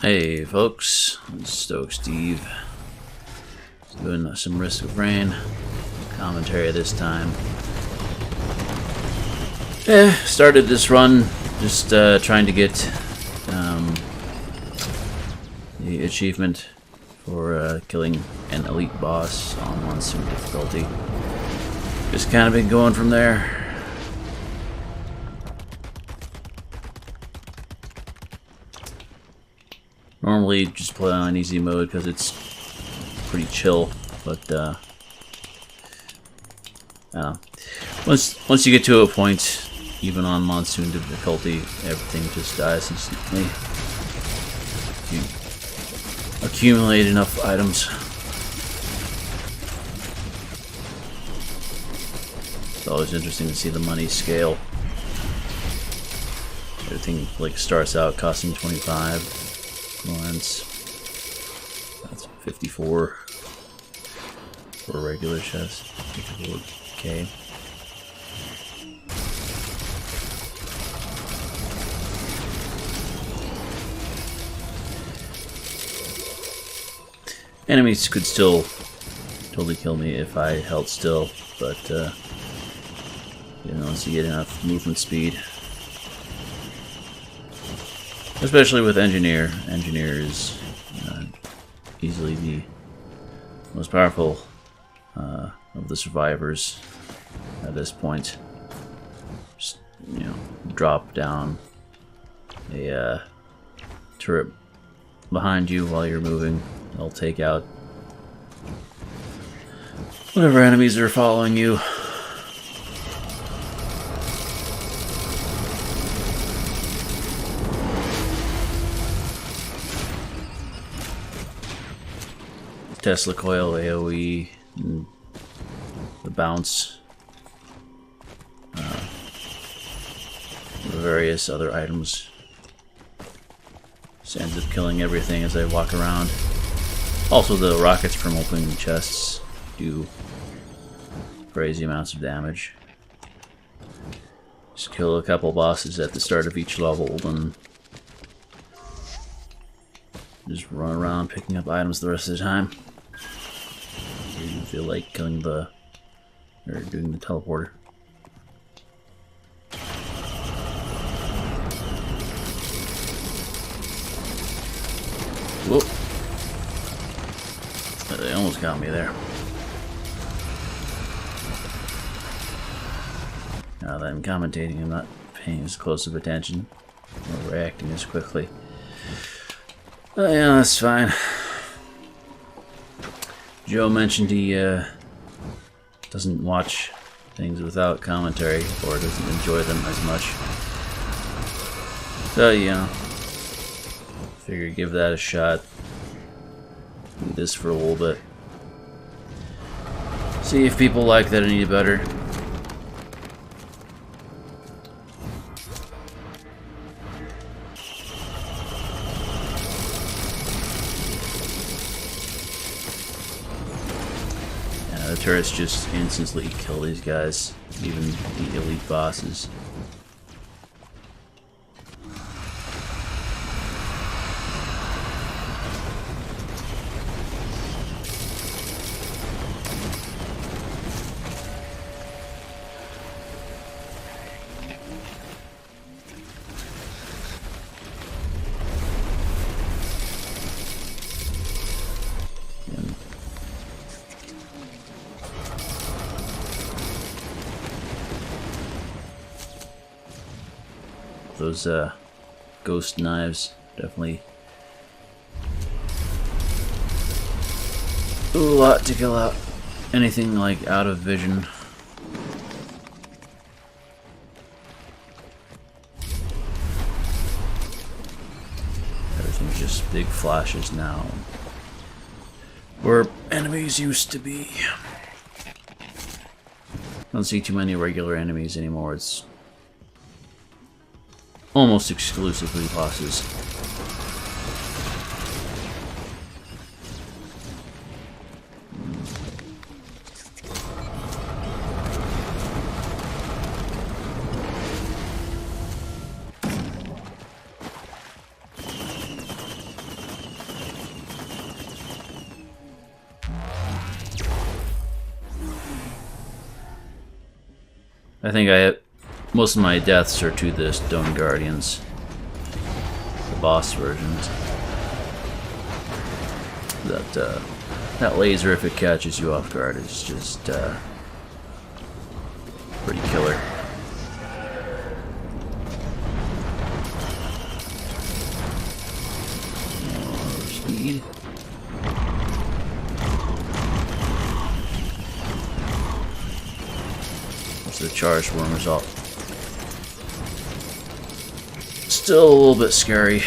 Hey folks, it's Stoke Steve. Doing some Risk of Rain commentary this time. Started this run just trying to get the achievement for killing an elite boss on monsoon difficulty. Just kind of been going from there. Normally just play on easy mode because it's pretty chill, but once you get to a point, even on monsoon difficulty, everything just dies instantly. You accumulate enough items. It's always interesting to see the money scale. Everything like starts out costing 25. Lawrence. That's 54 for a regular chest. 54k. Enemies could still totally kill me if I held still, but once you get enough movement speed. Especially with Engineer. Engineer is easily the most powerful of the survivors at this point. Just, drop down a turret behind you while you're moving. It'll take out whatever enemies are following you. Tesla coil, AoE, and the bounce, the various other items. Just ends up killing everything as I walk around. Also, the rockets from opening chests do crazy amounts of damage. Just kill a couple bosses at the start of each level, and just run around picking up items the rest of the time. You feel like killing doing the teleporter. Whoop! They almost got me there. Now that I'm commentating, I'm not paying as close of attention or reacting as quickly. Yeah, that's fine. Joe mentioned he doesn't watch things without commentary, or doesn't enjoy them as much. So, figure give that a shot. Do this for a little bit. See if people like that any better. The turrets just instantly kill these guys, even the elite bosses. Those ghost knives definitely do a lot to kill out anything like out of vision. Everything's just big flashes now, where enemies used to be. Don't see too many regular enemies anymore. It's almost exclusively bosses. I think most of my deaths are to the Stone Guardians, the boss versions. That laser, if it catches you off guard, is just pretty killer. More speed. What's the charged worm result? Still a little bit scary.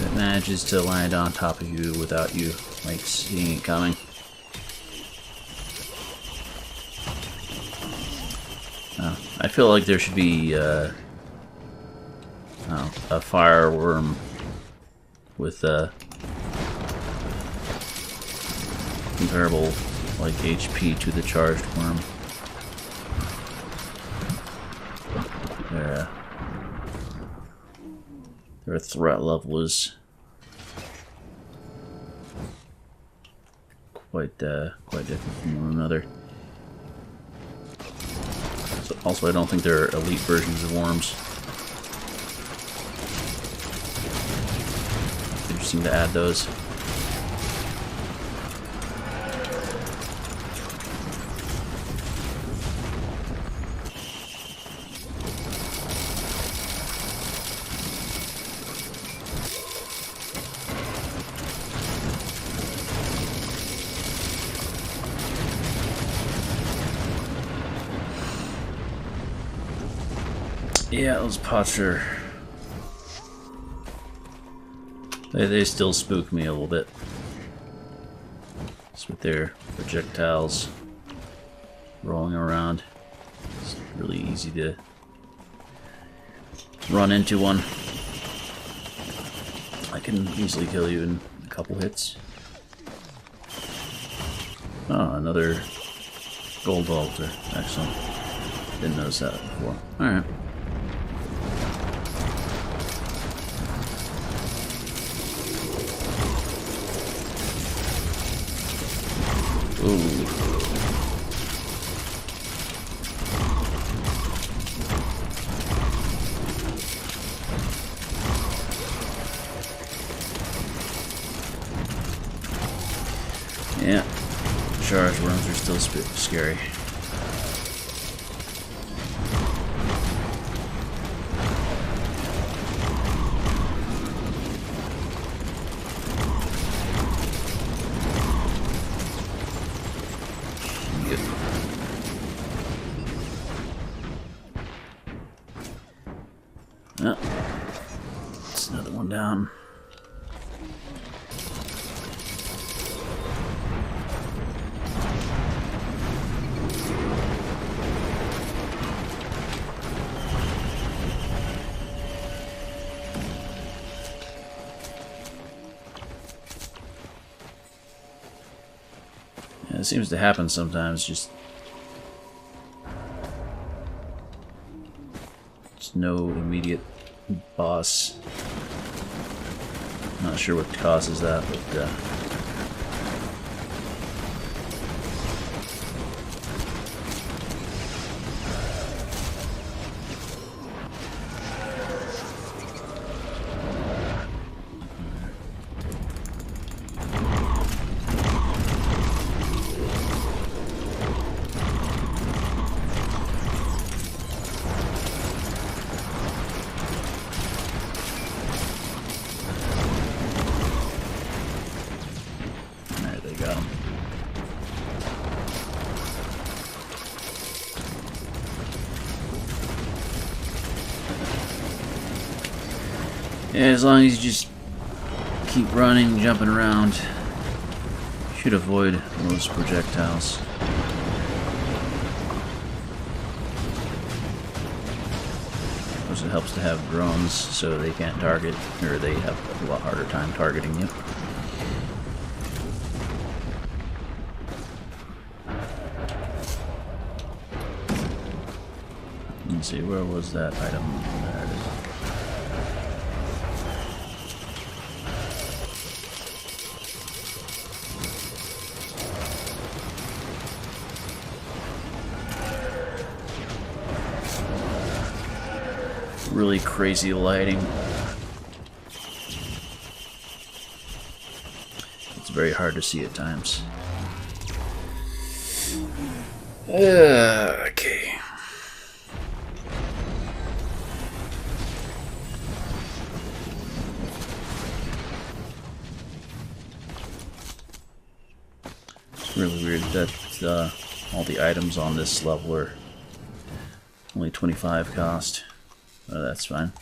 It manages to land on top of you without you like seeing it coming. I feel like there should be a fire worm with comparable like HP to the charged worm. Their threat level is quite different from one another. So also, I don't think they're elite versions of worms. Interesting to add those. Yeah, those pots are... They still spook me a little bit. Just with their projectiles rolling around. It's really easy to run into one. I can easily kill you in a couple hits. Oh, another gold altar. Excellent. Didn't notice that before. Alright. Ooh. Yeah, charge worms are still scary. Oh, it's another one down. Yeah, it seems to happen sometimes, just no immediate boss. Not sure what causes that, but yeah, as long as you just keep running, jumping around, you should avoid those projectiles. Of course, it helps to have drones so they can't target, or they have a lot harder time targeting you. Let's see, where was that item? There it is. really crazy lighting. It's very hard to see at times. Okay. It's really weird that all the items on this level are only 25 cost. That's fine.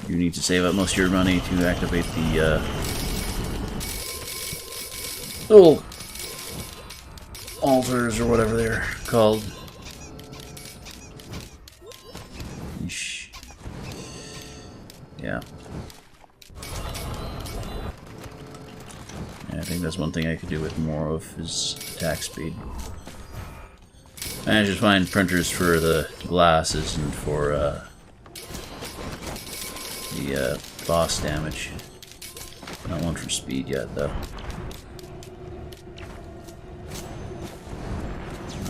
You need to save up most of your money to activate the little altars or whatever they're called. Yeesh. Yeah. I think that's one thing I could do with more of is attack speed. I just find printers for the glasses and for the boss damage. Not one for speed yet, though.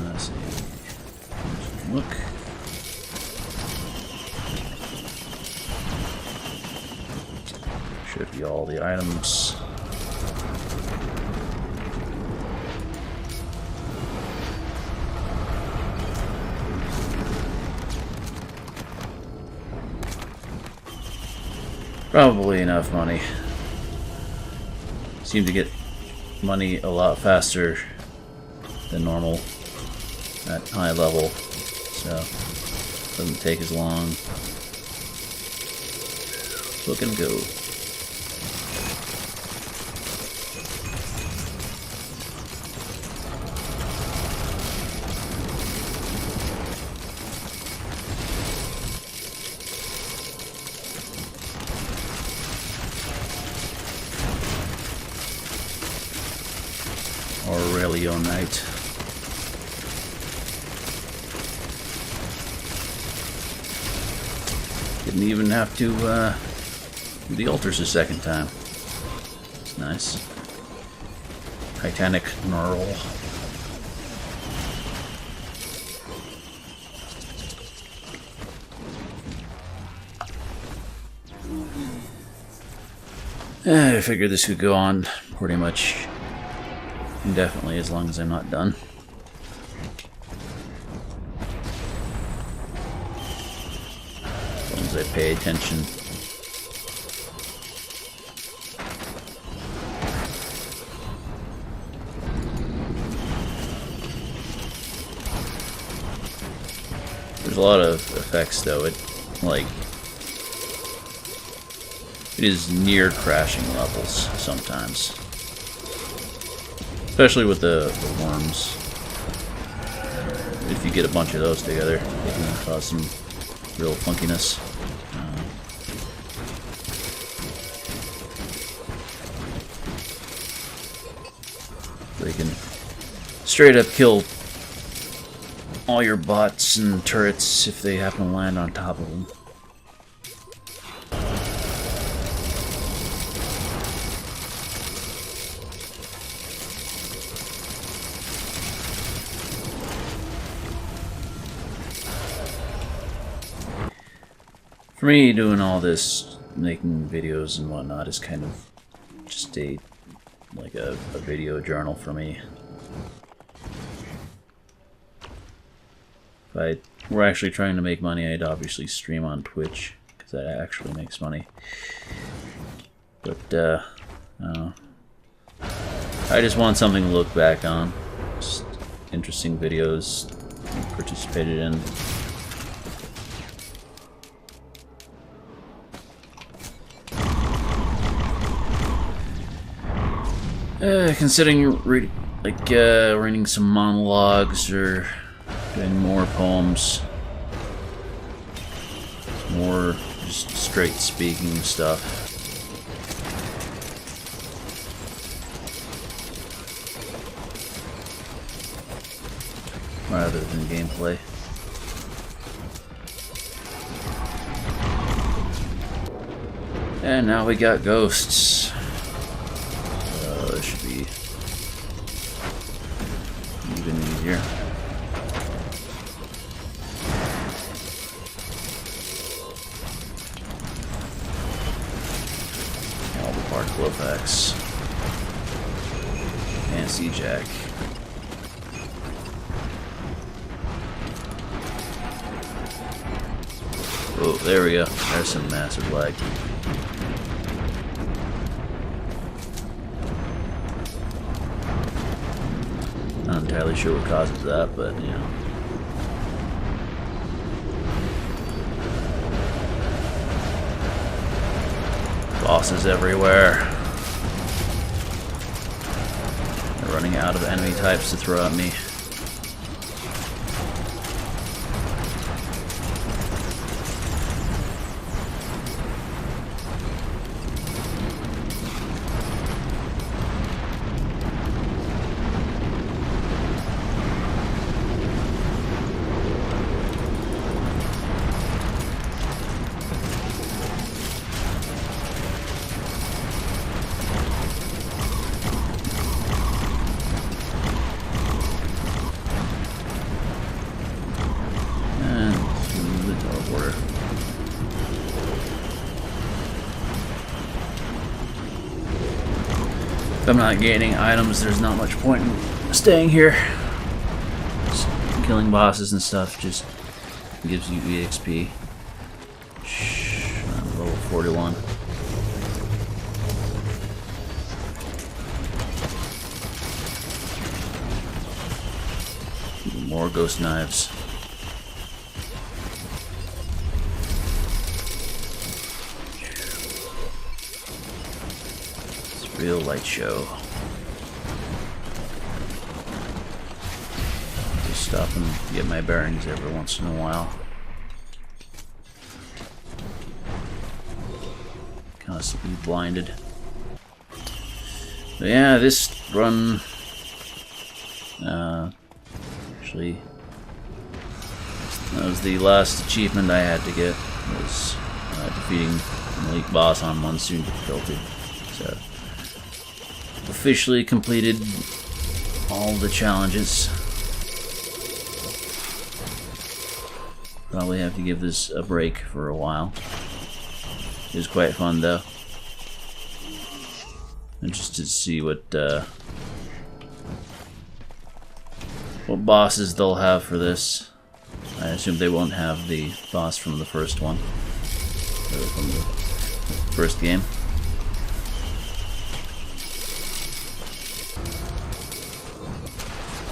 Let's see. Look. Should be all the items. Probably enough money. Seem to get money a lot faster than normal at high level, so doesn't take as long. Look and go. Aurelio Knight. Didn't even have to do the altars a second time. It's nice. Titanic Knurl. I figured this could go on pretty much indefinitely as long as I'm not done. As long as I pay attention. There's a lot of effects though. It is near crashing levels sometimes. Especially with the worms. If you get a bunch of those together, they can cause some real funkiness. They can straight up kill all your bots and turrets if they happen to land on top of them. For me, doing all this, making videos and whatnot, is kind of just a video journal for me. If I were actually trying to make money, I'd obviously stream on Twitch, because that actually makes money. But, I just want something to look back on. Just interesting videos I participated in. Considering reading some monologues or doing more poems, more just straight speaking stuff. Rather than gameplay. And now we got ghosts. This should be even easier. Mark Glofax. And C-Jack. Oh, there we go. There's some massive lag. Not entirely sure what causes that, but you know. Bosses everywhere. They're running out of enemy types to throw at me. If I'm not gaining items, there's not much point in staying here. Just killing bosses and stuff just gives you EXP. I'm level 41. More ghost knives. Real light show. Just stop and get my bearings every once in a while. Constantly blinded. But yeah, this run actually that was the last achievement I had to get, was defeating an elite boss on Monsoon difficulty. So officially completed all the challenges. Probably have to give this a break for a while. It was quite fun though. Interested to see what bosses they'll have for this. I assume they won't have the boss from the first one, or from the first game.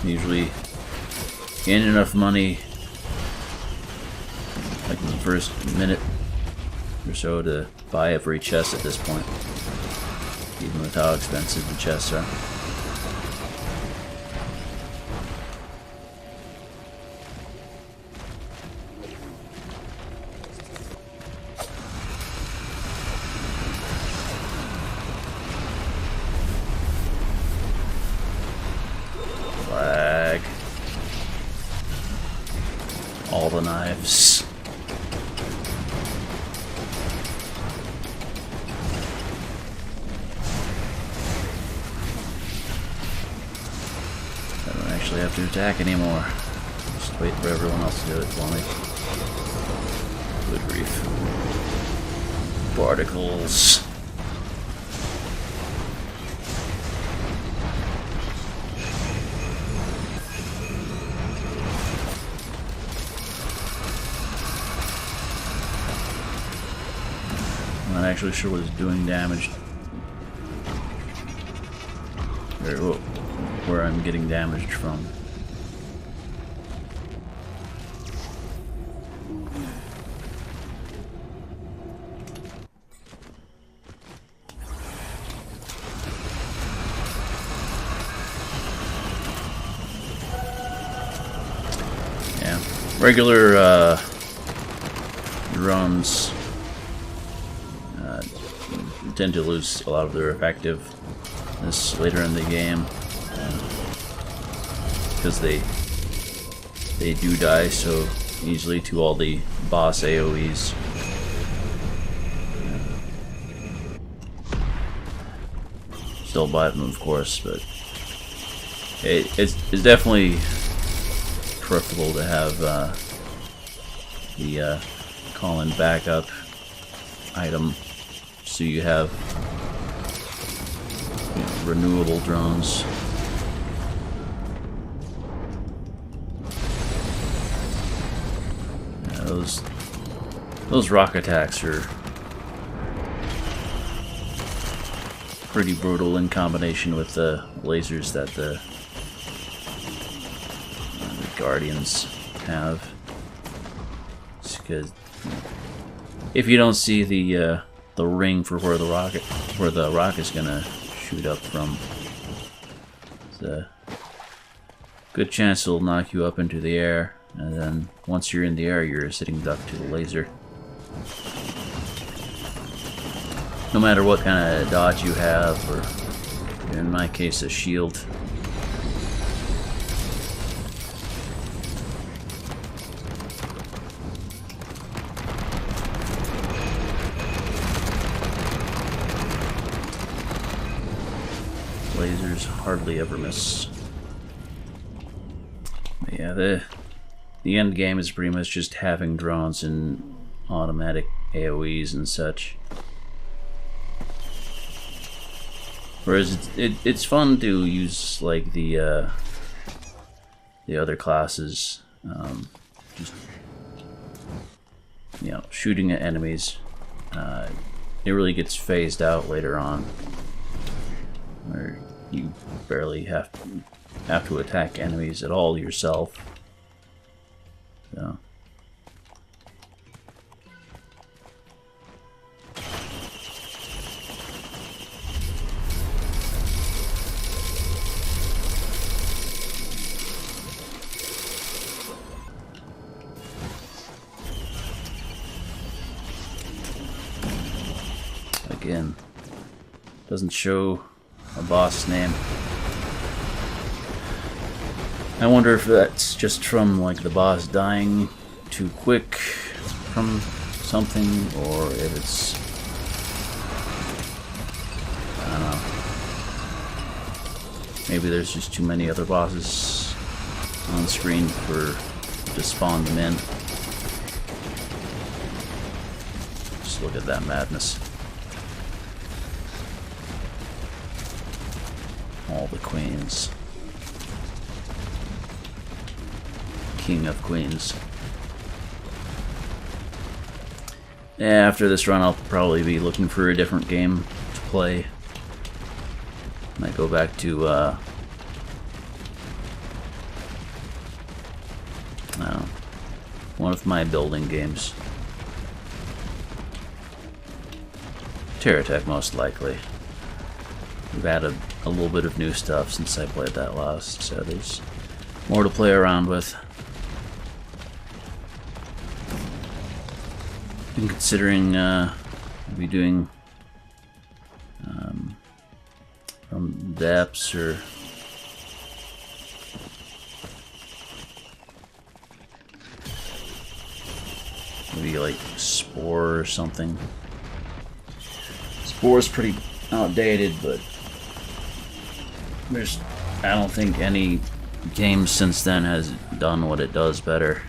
Usually gain enough money, like in the first minute or so, to buy every chest at this point, even with how expensive the chests are. All the knives. I don't actually have to attack anymore. Just wait for everyone else to do it for me. Good grief. Particles. I'm not actually sure what is doing damage, or where I'm getting damaged from. Yeah, regular runs tend to lose a lot of their effectiveness later in the game, because they do die so easily to all the boss AoEs. Still buy them, of course, but it's definitely preferable to have the call-in backup item, so you have renewable drones. Yeah, those rock attacks are pretty brutal in combination with the lasers that the Guardians have. Because if you don't see the ring for where the rocket's gonna shoot up from, there's a good chance it'll knock you up into the air, and then once you're in the air, you're a sitting duck to the laser. No matter what kind of dodge you have, or in my case, a shield. Lasers hardly ever miss. But yeah, the end game is pretty much just having drones and automatic AoEs and such. Whereas it's fun to use like the other classes, just shooting at enemies. It really gets phased out later on, where you barely have to attack enemies at all yourself. So. Again, doesn't show a boss name. I wonder if that's just from like the boss dying too quick from something, or if it's, I don't know, maybe there's just too many other bosses on screen to spawn them in. Just look at that madness. All the queens. King of queens. Yeah, after this run I'll probably be looking for a different game to play. Might go back to one of my building games. Terratech most likely. We've added a little bit of new stuff since I played that last, so there's more to play around with. I'm considering maybe doing from depths, or maybe like Spore or something. Spore's pretty outdated, but I don't think any game since then has done what it does better.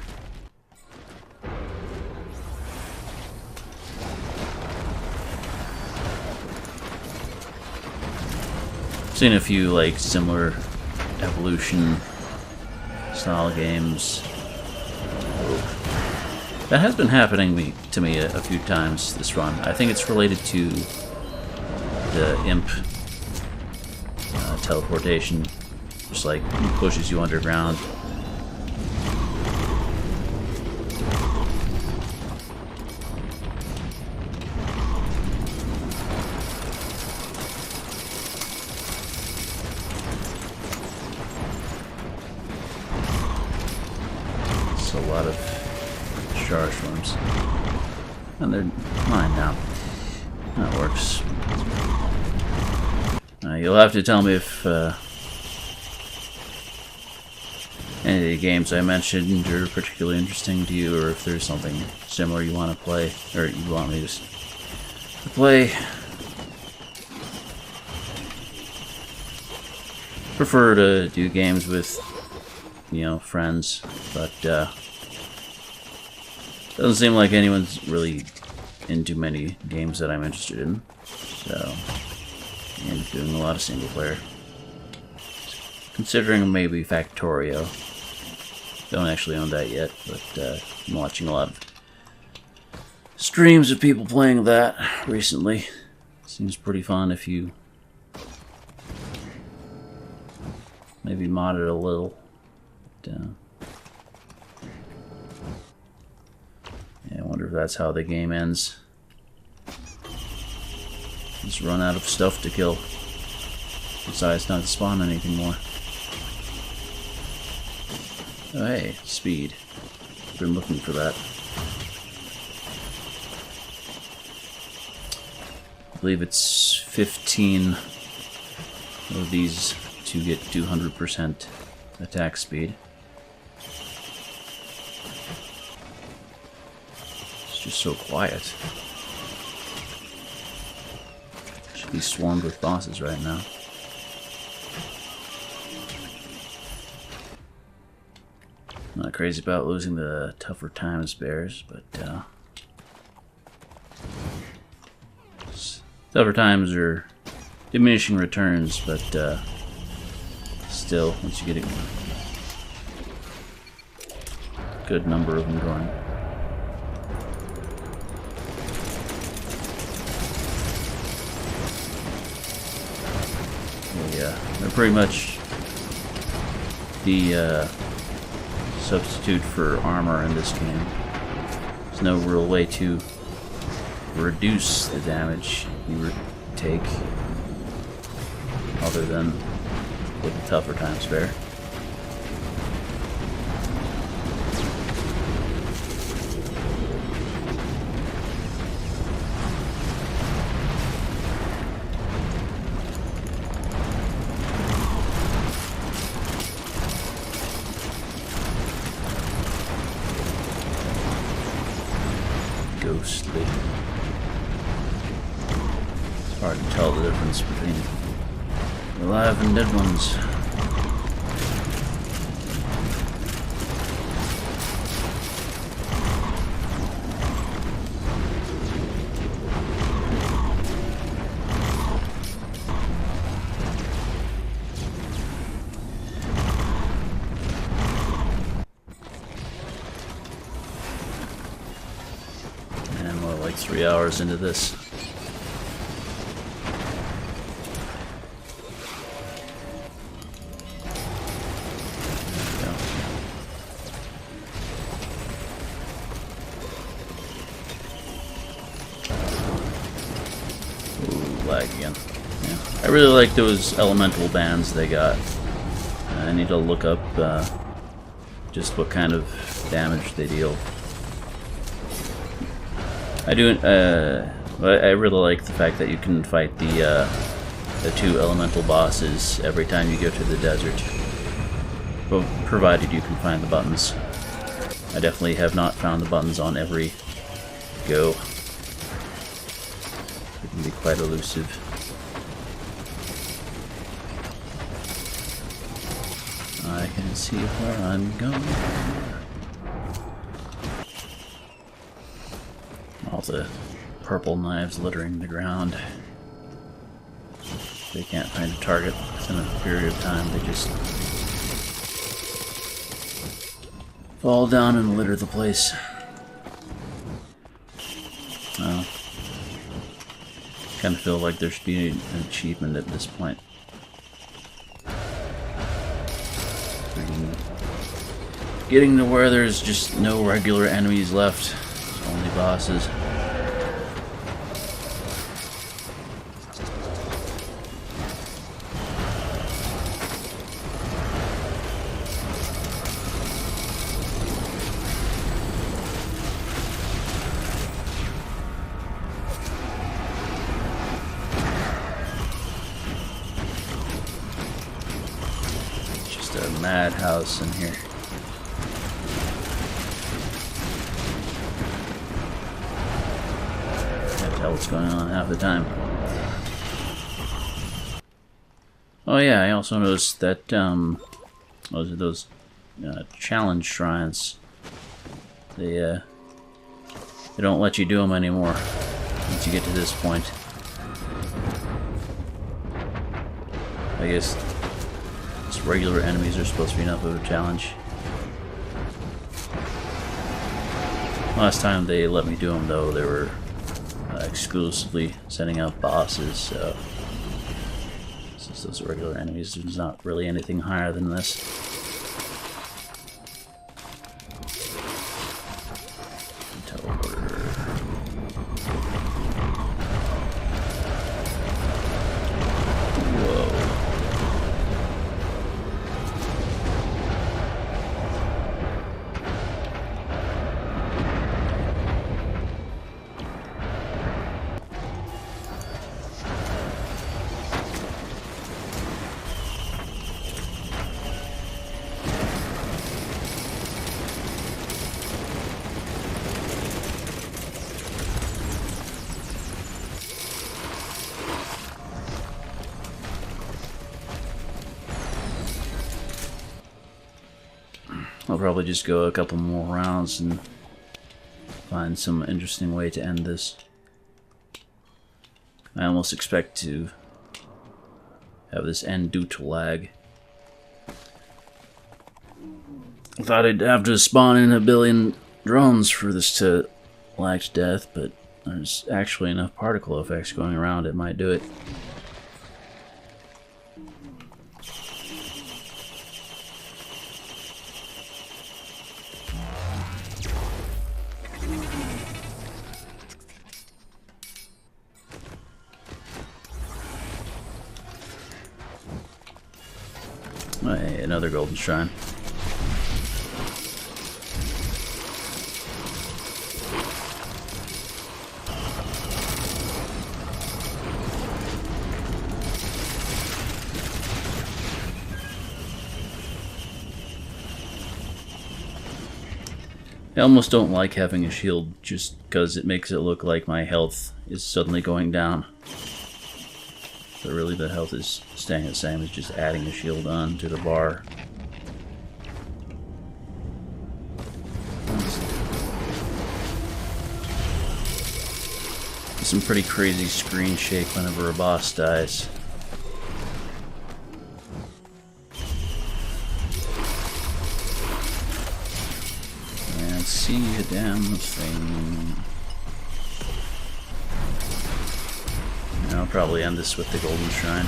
I've seen a few like similar evolution style games. That has been happening to me a few times this run. I think it's related to the imp teleportation, just like pushes you underground. It's a lot of charge worms, and they're mine now. That works. You'll have to tell me if any of the games I mentioned are particularly interesting to you, or if there's something similar you want to play, or you want me to play. Prefer to do games with, friends, but doesn't seem like anyone's really into many games that I'm interested in, so and doing a lot of single player. Considering maybe Factorio. Don't actually own that yet, but I'm watching a lot of streams of people playing that recently. Seems pretty fun if you maybe mod it a little. But, yeah, I wonder if that's how the game ends. Just run out of stuff to kill. Besides not spawn anything more. Oh hey, speed. Been looking for that. I believe it's 15 of these to get 200% attack speed. It's just so quiet. Should be swarmed with bosses right now. Not crazy about losing the tougher times bears, but tougher times are diminishing returns, but still, once you get a good number of them going. Yeah, they're pretty much the substitute for armor in this game. There's no real way to reduce the damage you take other than with the tougher times bear. Ghostly. It's hard to tell the difference between alive and dead ones. And we're like 3 hours into this. Lag again. Yeah. I really like those elemental bands they got. I need to look up just what kind of damage they deal. I really like the fact that you can fight the 2 elemental bosses every time you go to the desert, well, provided you can find the buttons. I definitely have not found the buttons on every go. It can be quite elusive. I can see where I'm going. All the purple knives littering the ground. They can't find a target within a period of time. They just fall down and litter the place. Well, kind of feel like there should be an achievement at this point. Getting to where there's just no regular enemies left, only bosses. Just a madhouse in here. Tell what's going on half the time. Oh yeah, I also noticed that those challenge shrines. They don't let you do them anymore once you get to this point. I guess just regular enemies are supposed to be enough of a challenge. Last time they let me do them, though, they were exclusively sending out bosses, so since those are regular enemies, there's not really anything higher than this. I'll probably just go a couple more rounds and find some interesting way to end this. I almost expect to have this end due to lag. I thought I'd have to spawn in a billion drones for this to lag to death, but there's actually enough particle effects going around, it might do it. Oh, hey, another golden shrine. I almost don't like having a shield just because it makes it look like my health is suddenly going down. But really the health is staying the same, it's just adding a shield on to the bar. Some pretty crazy screen shake whenever a boss dies. And see a damn thing. I'll probably end this with the golden shrine.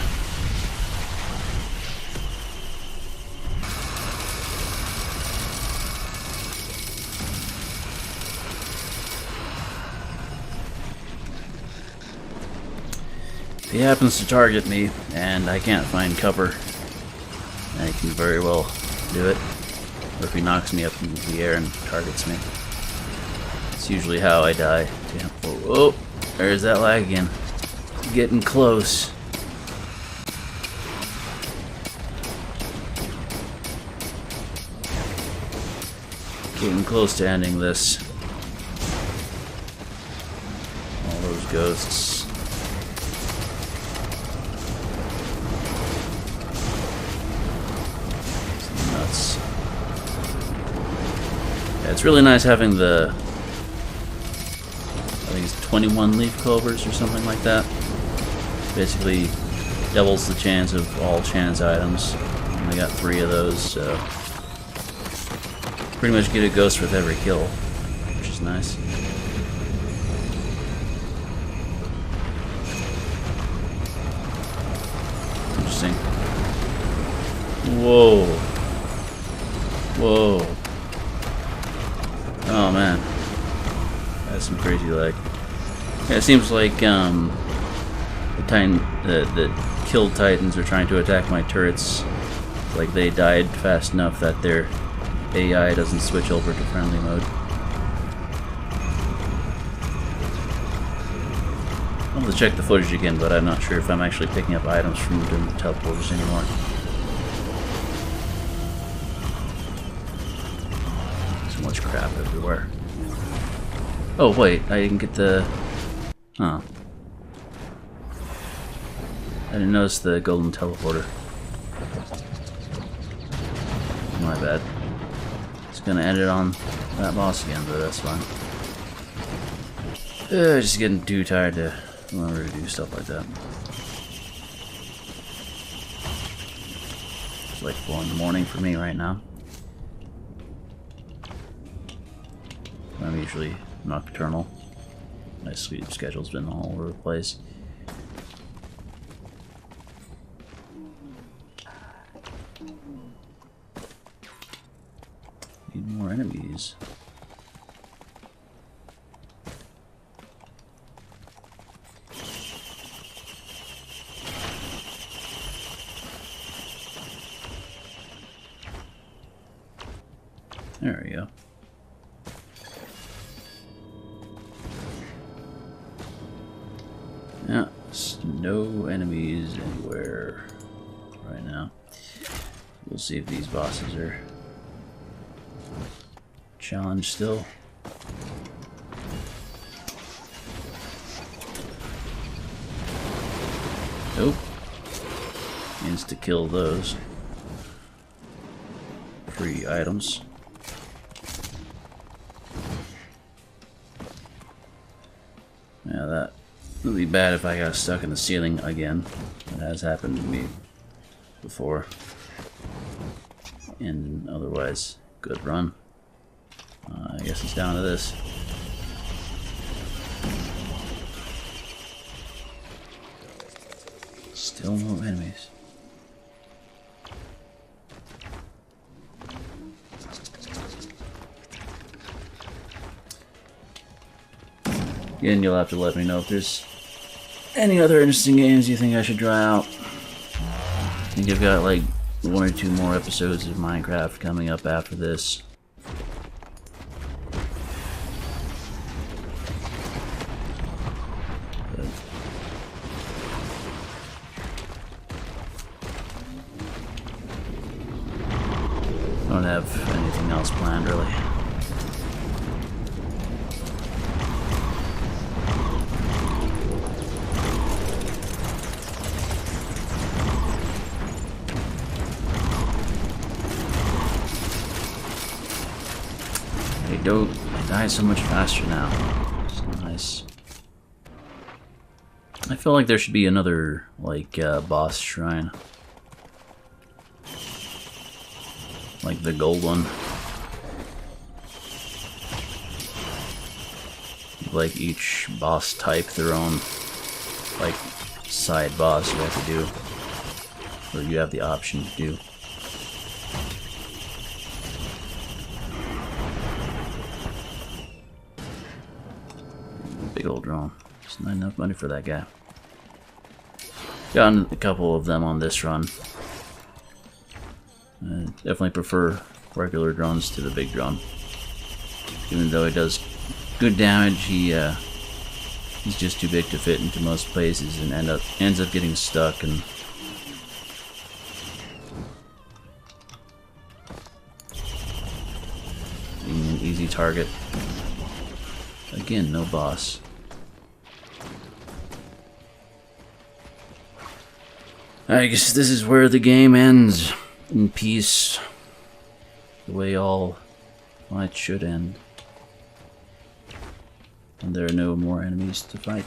If he happens to target me and I can't find cover, I can very well do it. Or if he knocks me up into the air and targets me. It's usually how I die. Damn. Oh, there's that lag again. Getting close. Getting close to ending this. All those ghosts. It's nuts. Yeah, it's really nice having the, I think it's 21 leaf clovers or something like that. Basically doubles the chance of all chance items. And I got 3 of those, so pretty much get a ghost with every kill, which is nice. Interesting. Whoa. Whoa. Oh man. That's some crazy lag. Yeah, it seems like the killed titans are trying to attack my turrets. Like they died fast enough that their AI doesn't switch over to friendly mode. I'll have to check the footage again, but I'm not sure if I'm actually picking up items from doing the teleporters anymore. So much crap everywhere. Oh wait, I didn't get the... Huh. I didn't notice the golden teleporter. My bad. It's gonna end it on that boss again, but that's fine. Just getting too tired to remember to do stuff like that. It's like 4 in the morning for me right now. I'm usually nocturnal. My sleep schedule's been all over the place. Need more enemies. There we go. Yeah, no enemies anywhere right now. We'll see if these bosses are challenged still. Nope. Means to kill those. Free items. Yeah, that would be bad if I got stuck in the ceiling again. That has happened to me before. And otherwise, good run. I guess it's down to this. Still no enemies. Again, you'll have to let me know if there's any other interesting games you think I should try out. I think I've got like 1 or 2 more episodes of Minecraft coming up after this. Don't have anything else planned really. I die so much faster now. It's nice. I feel like there should be another, like, boss shrine. Like the gold one. Like each boss type their own, like, side boss you have to do. Or you have the option to do. Big old drone. There's not enough money for that guy. Gotten a couple of them on this run. Definitely prefer regular drones to the big drone. Even though he does good damage, he's just too big to fit into most places and ends up getting stuck and being an easy target. Again, no boss. I guess this is where the game ends. In peace. The way all light should end. And there are no more enemies to fight.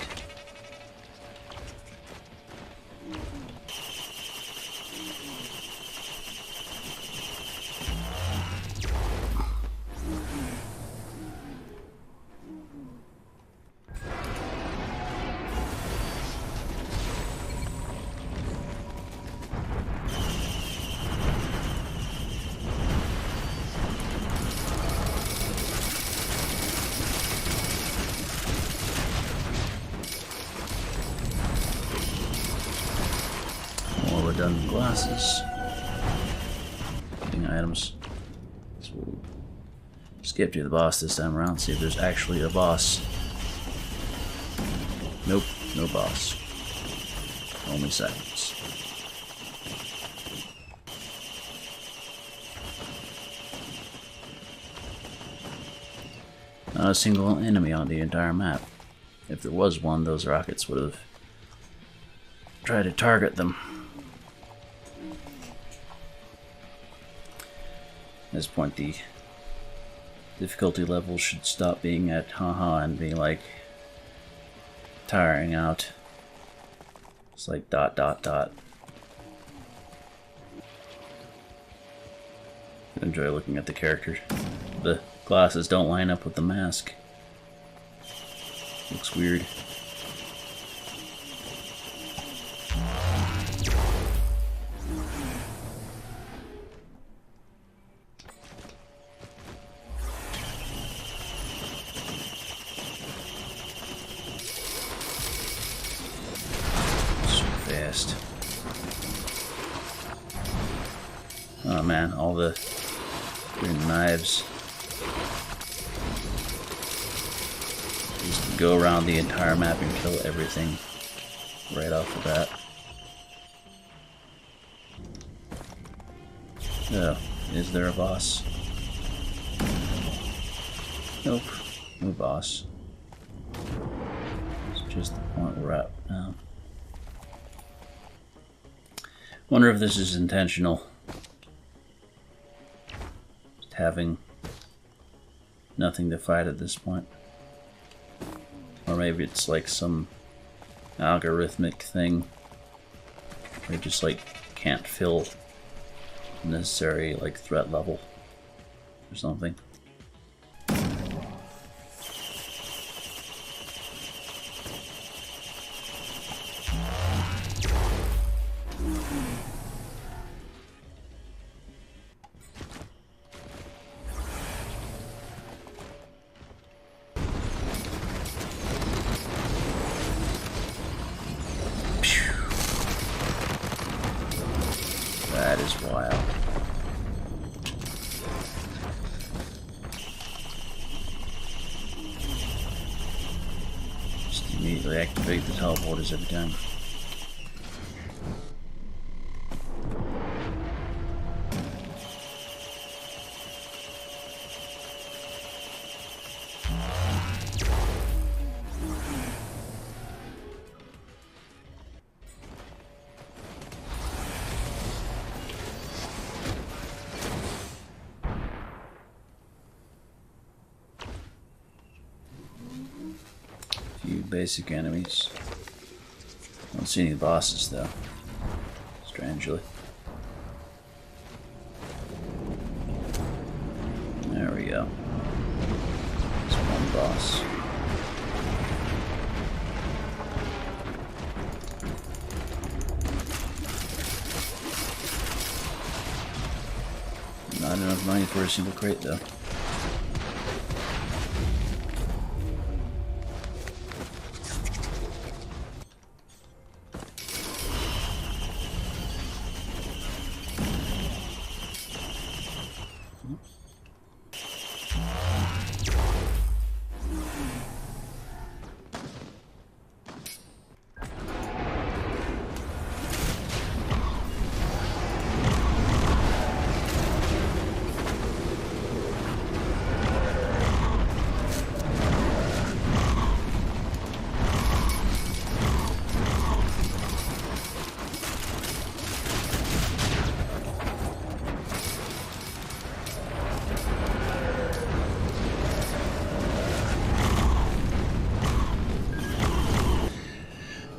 Done glasses. Getting items. So we'll skip to the boss this time around, see if there's actually a boss. Nope, no boss. Only silence. Not a single enemy on the entire map. If there was one, those rockets would have tried to target them. At this point, the difficulty level should stop being at haha and be like tiring out. It's like ... I enjoy looking at the character. The glasses don't line up with the mask. Looks weird. So fast. Oh man, all the green knives. Just go around the entire map and kill everything right off the bat. Oh, is there a boss? Nope, no boss. It's just the point we're at now. Wonder if this is intentional. Just having nothing to fight at this point. Or maybe it's like some algorithmic thing. Where you just like can't fill the necessary like threat level or something. That is wild. Just immediately activate the teleporters every time. Few basic enemies. I don't see any bosses though, strangely. There we go. There's one boss. Not enough money for a single crate though.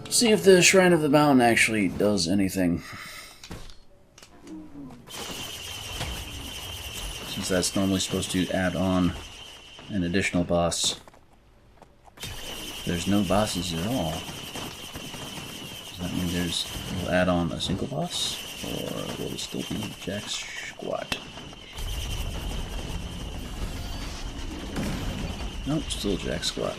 See if the Shrine of the Mountain actually does anything. Since that's normally supposed to add on an additional boss. There's no bosses at all. Does that mean we'll add on a single boss? Or will it still be Jack's squat? Nope, still Jack squat.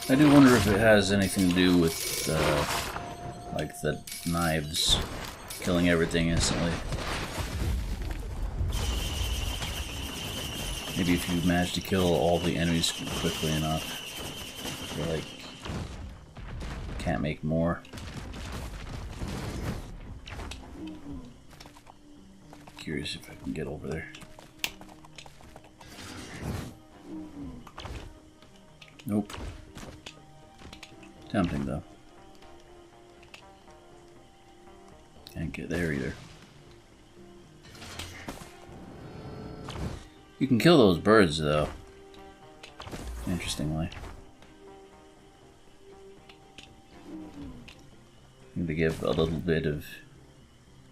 I do wonder if it has anything to do with, like, the knives killing everything instantly. Maybe if you manage to kill all the enemies quickly enough, you, like, can't make more. Curious if I can get over there. Nope. Tempting though. Can't get there either. You can kill those birds though. Interestingly. They give a little bit of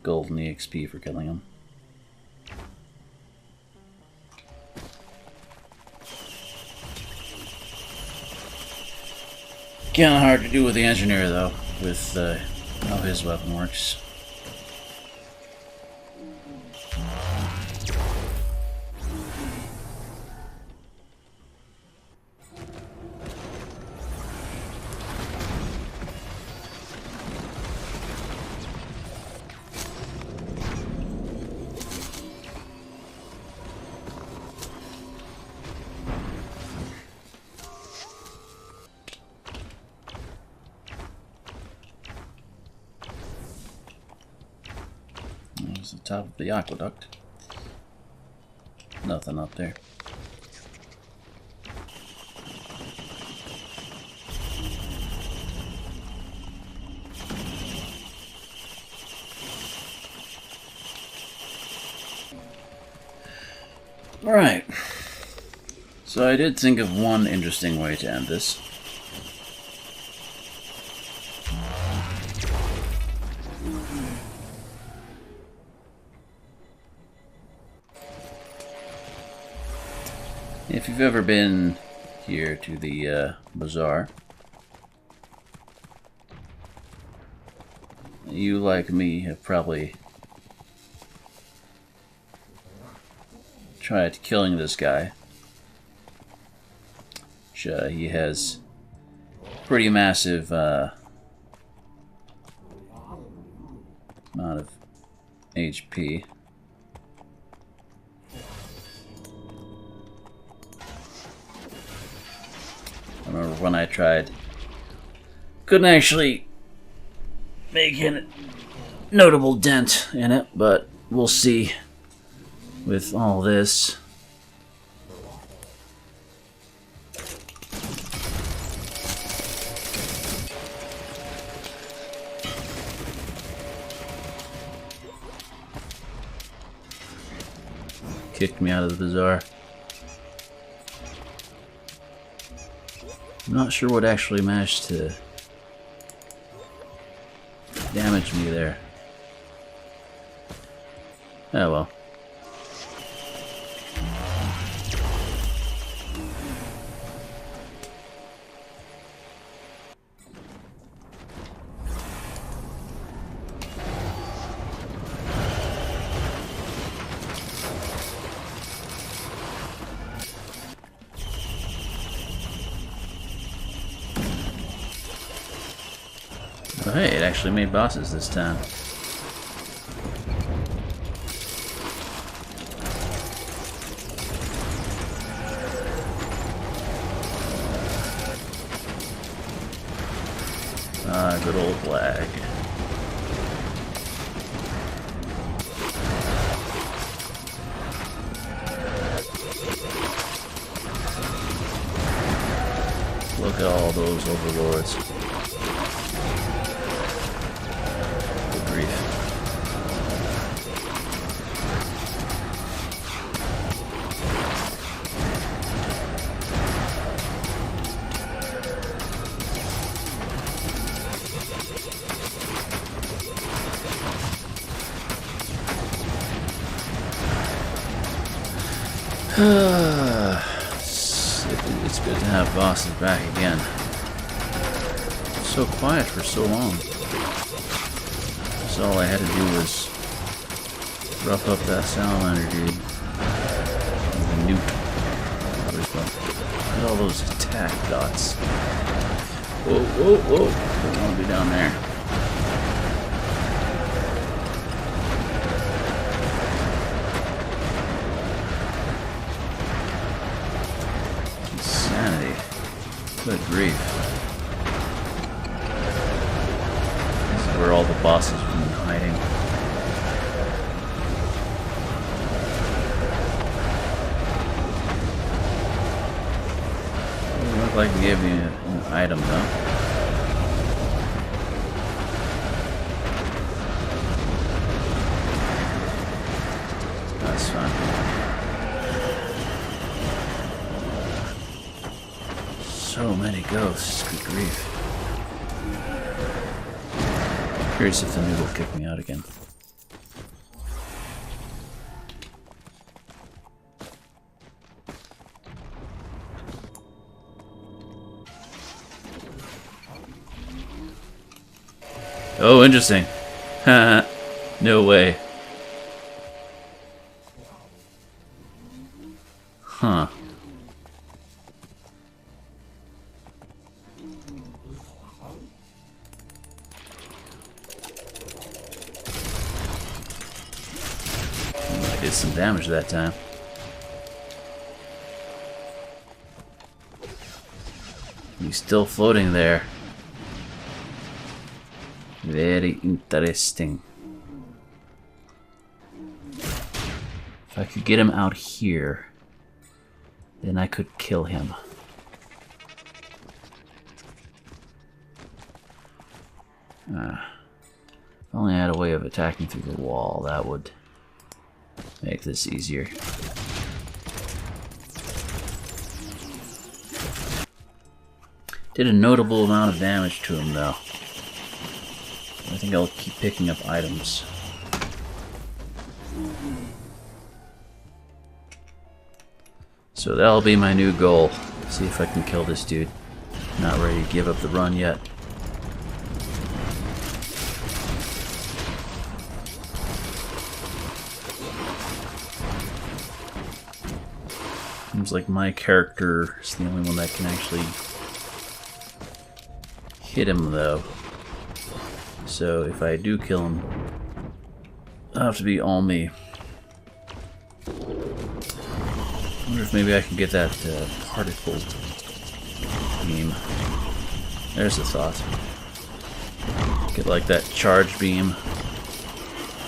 golden EXP for killing them. Kinda hard to do with the engineer though, with how his weapon works. There's the top of the aqueduct. Nothing up there. Alright. So I did think of one interesting way to end this. If you've ever been here to the bazaar, you, like me, have probably tried killing this guy. Which, he has pretty massive amount of HP. I remember when I tried, couldn't actually make a notable dent in it, but we'll see with all this. Kicked me out of the bazaar. I'm not sure what actually managed to damage me there. Oh well. Oh, hey, it actually made bosses this time. Ah, good old lag. Look at all those overlords. Good grief. It's good to have bosses back again. So quiet for so long. So all I had to do was rough up that salamander dude with a nuke. Look at all those attack dots. Whoa, whoa, whoa! Don't want to be down there. Good grief. This is where all the bosses have been hiding. They look like it gave me an item though. That's fine. So many ghosts, good grief. Curious if the noodle will kick me out again. Oh, interesting. Haha. No way. Huh. I did some damage that time. He's still floating there. Very interesting. If I could get him out here, then I could kill him. If only I had a way of attacking through the wall, that would make this easier. Did a notable amount of damage to him, though. I think I'll keep picking up items. So that'll be my new goal. See if I can kill this dude. Not ready to give up the run yet. Seems like my character is the only one that can actually hit him, though. So if I do kill him, it'll have to be all me. I wonder if maybe I can get that particle beam. There's a thought. Get like that charge beam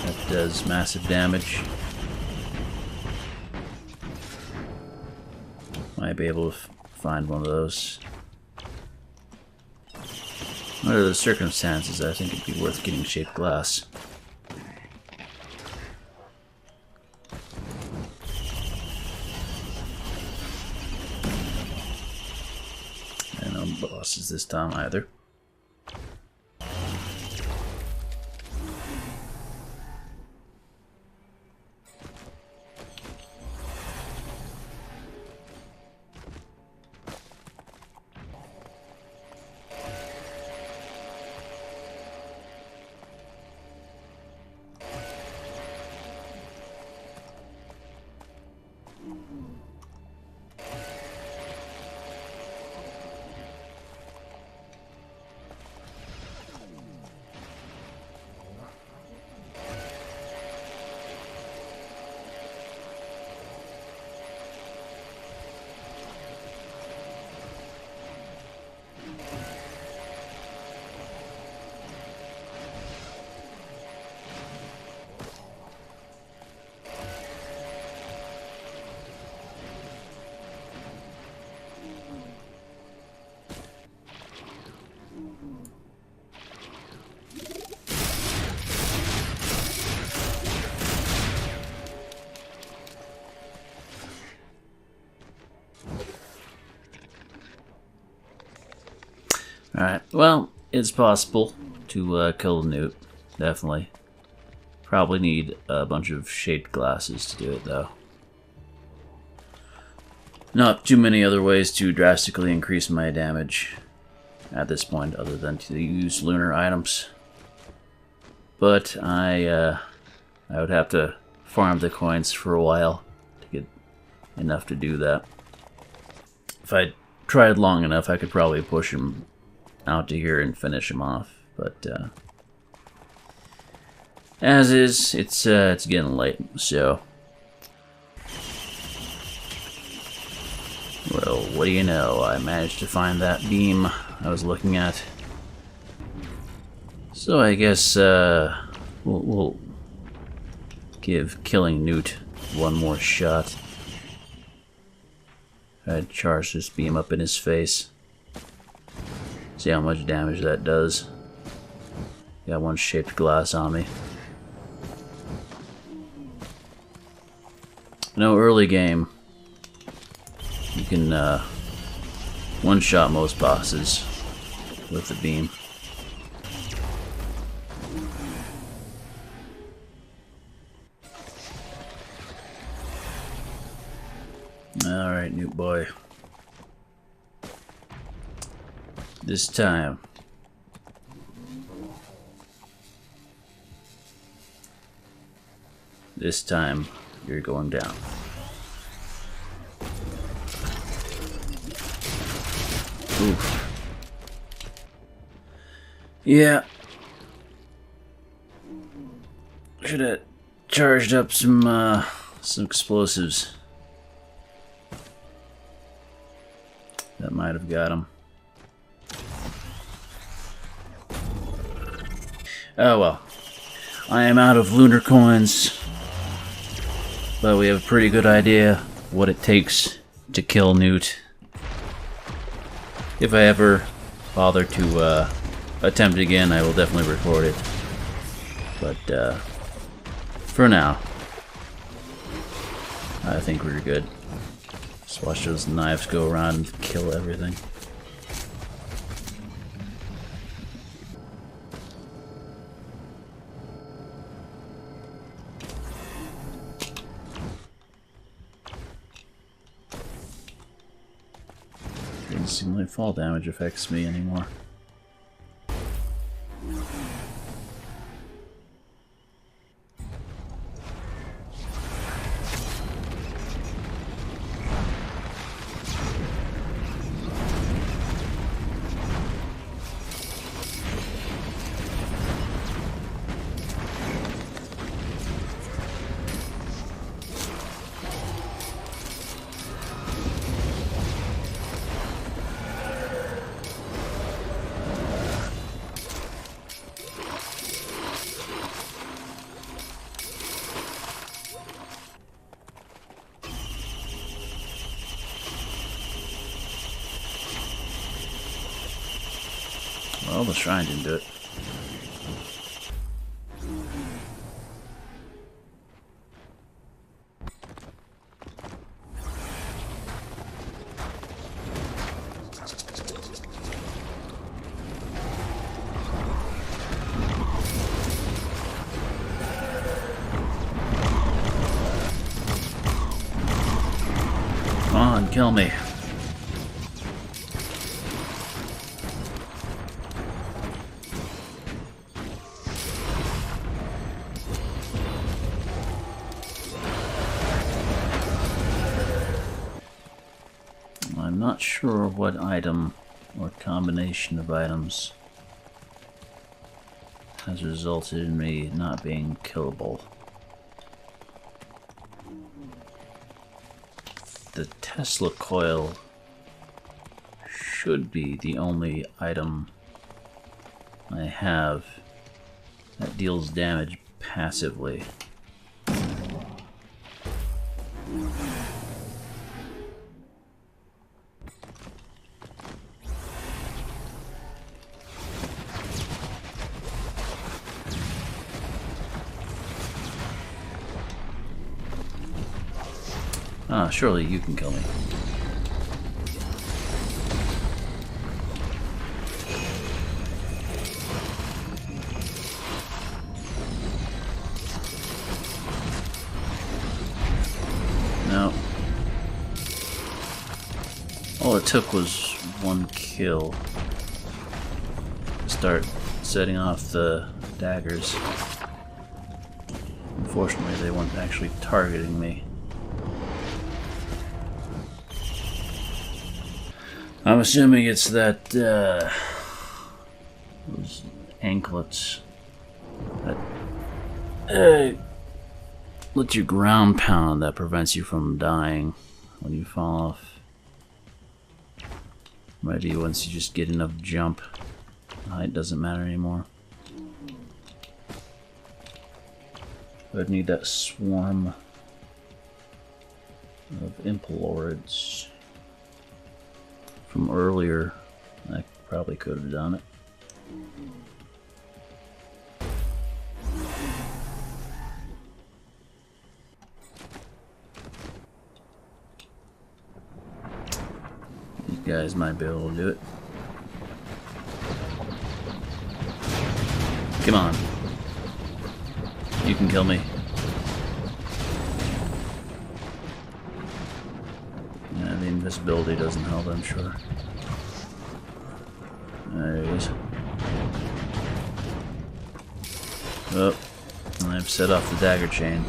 that does massive damage. Might be able to find one of those. Under the circumstances, I think it'd be worth getting shaped glass. And no bosses this time either. Alright, well, it's possible to kill the newt, definitely. Probably need a bunch of shaped glasses to do it, though. Not too many other ways to drastically increase my damage at this point, other than to use lunar items. But I would have to farm the coins for a while to get enough to do that. If I tried long enough, I could probably push him out to here and finish him off, but as is, it's getting late, so well, what do you know, I managed to find that beam I was looking at, so I guess we'll give killing Newt one more shot. I'd charge this beam up in his face. See how much damage that does. Got one shaped glass on me. No, early game, you can one-shot most bosses with the beam. Alright, new boy. This time, you're going down. Oof. Yeah. Should have charged up some explosives. That might have got him. Oh well. I am out of lunar coins, but we have a pretty good idea what it takes to kill Newt. If I ever bother to attempt it again, I will definitely record it. But for now, I think we're good. Just watch those knives go around and kill everything. Doesn't seem like fall damage affects me anymore. Well, the shrine didn't do it. Come on, kill me. I'm not sure what item or combination of items has resulted in me not being killable. The Tesla coil should be the only item I have that deals damage passively. Ah, surely you can kill me. No. All it took was one kill to start setting off the daggers. Unfortunately, they weren't actually targeting me. I'm assuming it's that, those anklets that, let you ground pound that prevents you from dying when you fall off. Maybe once you just get enough jump, height doesn't matter anymore. I'd need that swarm of Impelorids from earlier. I Probably could have done it. These guys might be able to do it. Come on. You can kill me. Yeah, the invisibility doesn't help, I'm sure. There he is. Oh, and I've set off the dagger chain.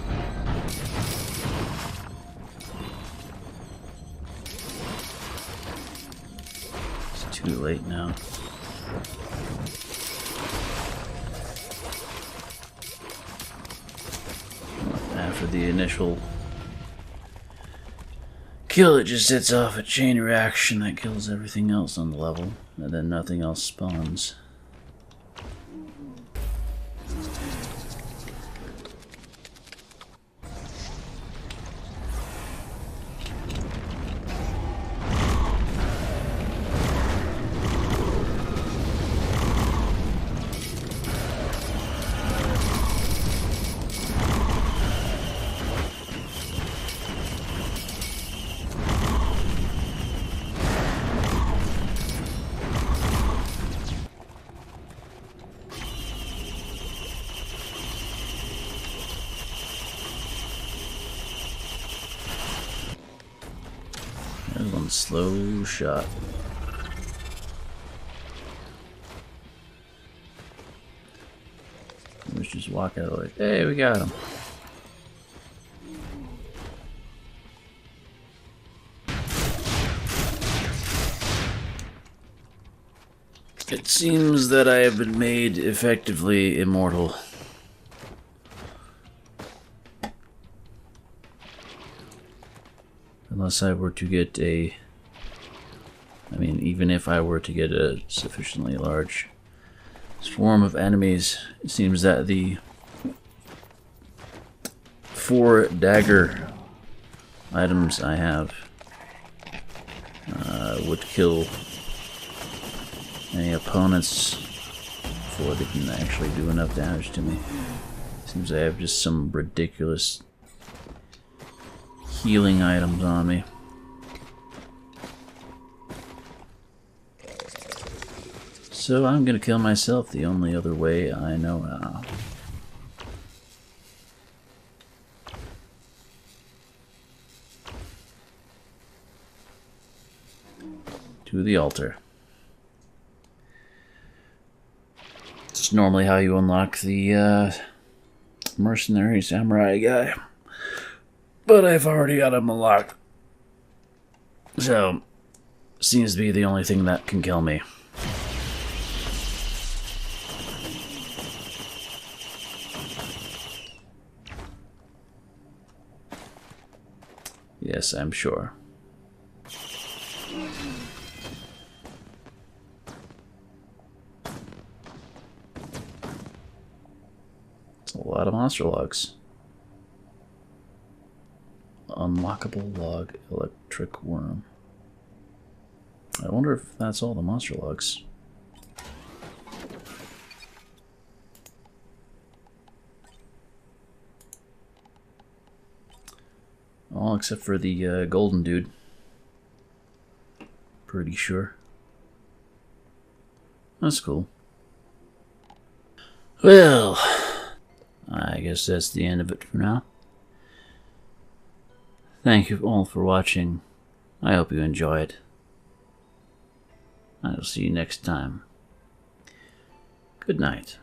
It's too late now. After the initial kill, it just sets off a chain reaction that kills everything else on the level, and then nothing else spawns. There's one slow shot. Let's just walk out of the way. Hey, we got him. It seems that I have been made effectively immortal. Unless I were to get a... I mean, even if I were to get a sufficiently large swarm of enemies, it seems that the 4 dagger items I have would kill any opponents before they can actually do enough damage to me. Seems I have just some ridiculous healing items on me. So I'm gonna kill myself the only other way I know how. To the altar. It's normally how you unlock the mercenary samurai guy. But I've already got him unlocked. So, seems to be the only thing that can kill me. Yes, I'm sure. It's a lot of monster logs. Unlockable log electric worm. I wonder if that's all the monster logs. All except for the golden dude. Pretty sure. That's cool. Well, I guess that's the end of it for now. Thank you all for watching. I hope you enjoyed. I'll see you next time. Good night.